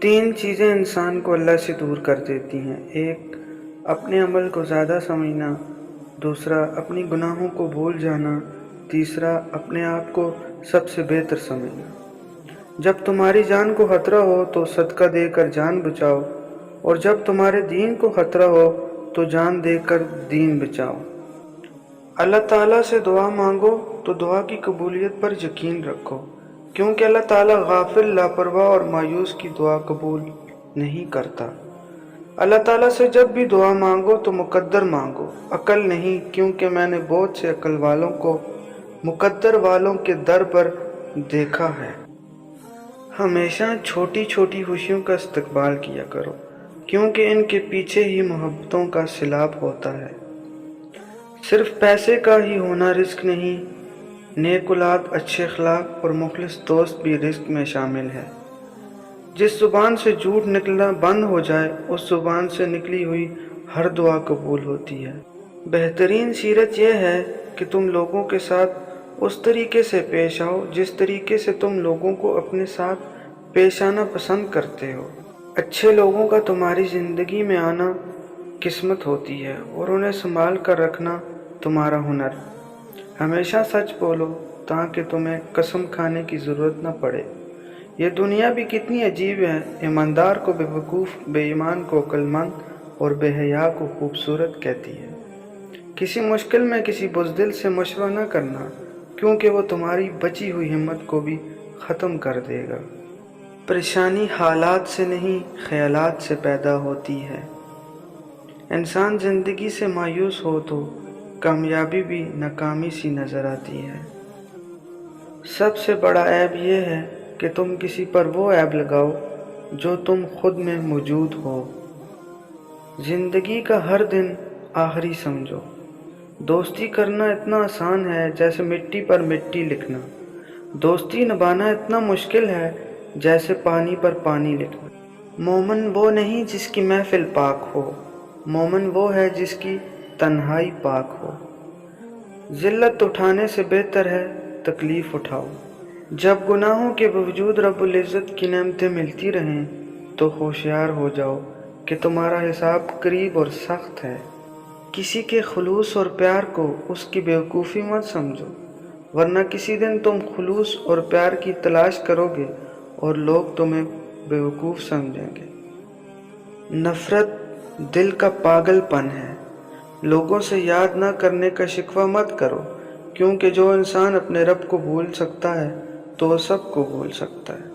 تین چیزیں انسان کو اللہ سے دور کر دیتی ہیں۔ ایک، اپنے عمل کو زیادہ سمجھنا، دوسرا اپنی گناہوں کو بھول جانا، تیسرا اپنے آپ کو سب سے بہتر سمجھنا۔ جب تمہاری جان کو خطرہ ہو تو صدقہ دے کر جان بچاؤ، اور جب تمہارے دین کو خطرہ ہو تو جان دے کر دین بچاؤ۔ اللہ تعالیٰ سے دعا مانگو تو دعا کی قبولیت پر یقین رکھو، کیونکہ اللہ تعالیٰ غافل، لاپرواہ اور مایوس کی دعا قبول نہیں کرتا۔ اللہ تعالیٰ سے جب بھی دعا مانگو تو مقدر مانگو، عقل نہیں، کیونکہ میں نے بہت سے عقل والوں کو مقدر والوں کے در پر دیکھا ہے۔ ہمیشہ چھوٹی چھوٹی خوشیوں کا استقبال کیا کرو، کیونکہ ان کے پیچھے ہی محبتوں کا سیلاب ہوتا ہے۔ صرف پیسے کا ہی ہونا رزق نہیں، نیک اولاد، اچھے اخلاق اور مخلص دوست بھی رزق میں شامل ہے۔ جس زبان سے جھوٹ نکلنا بند ہو جائے، اس زبان سے نکلی ہوئی ہر دعا قبول ہوتی ہے۔ بہترین سیرت یہ ہے کہ تم لوگوں کے ساتھ اس طریقے سے پیش آؤ جس طریقے سے تم لوگوں کو اپنے ساتھ پیش آنا پسند کرتے ہو۔ اچھے لوگوں کا تمہاری زندگی میں آنا قسمت ہوتی ہے، اور انہیں سنبھال کر رکھنا تمہارا ہنر۔ ہمیشہ سچ بولو تاکہ تمہیں قسم کھانے کی ضرورت نہ پڑے۔ یہ دنیا بھی کتنی عجیب ہے، ایماندار کو بے وقوف، بے ایمان کو عقل مند اور بے حیا کو خوبصورت کہتی ہے۔ کسی مشکل میں کسی بزدل سے مشورہ نہ کرنا، کیونکہ وہ تمہاری بچی ہوئی ہمت کو بھی ختم کر دے گا۔ پریشانی حالات سے نہیں، خیالات سے پیدا ہوتی ہے۔ انسان زندگی سے مایوس ہو تو کامیابی بھی ناکامی سی نظر آتی ہے۔ سب سے بڑا عیب یہ ہے کہ تم کسی پر وہ عیب لگاؤ جو تم خود میں موجود ہو۔ زندگی کا ہر دن آخری سمجھو۔ دوستی کرنا اتنا آسان ہے جیسے مٹی پر مٹی لکھنا۔ دوستی نبھانا اتنا مشکل ہے جیسے پانی پر پانی لکھنا۔ مومن وہ نہیں جس کی محفل پاک ہو، مومن وہ ہے جس کی تنہائی پاک ہو۔ ذلت اٹھانے سے بہتر ہے تکلیف اٹھاؤ۔ جب گناہوں کے باوجود رب العزت کی نعمتیں ملتی رہیں تو ہوشیار ہو جاؤ کہ تمہارا حساب قریب اور سخت ہے۔ کسی کے خلوص اور پیار کو اس کی بیوقوفی مت سمجھو، ورنہ کسی دن تم خلوص اور پیار کی تلاش کرو گے اور لوگ تمہیں بیوقوف سمجھیں گے۔ نفرت دل کا پاگل پن ہے۔ لوگوں سے یاد نہ کرنے کا شکوہ مت کرو، کیونکہ جو انسان اپنے رب کو بھول سکتا ہے تو وہ سب کو بھول سکتا ہے۔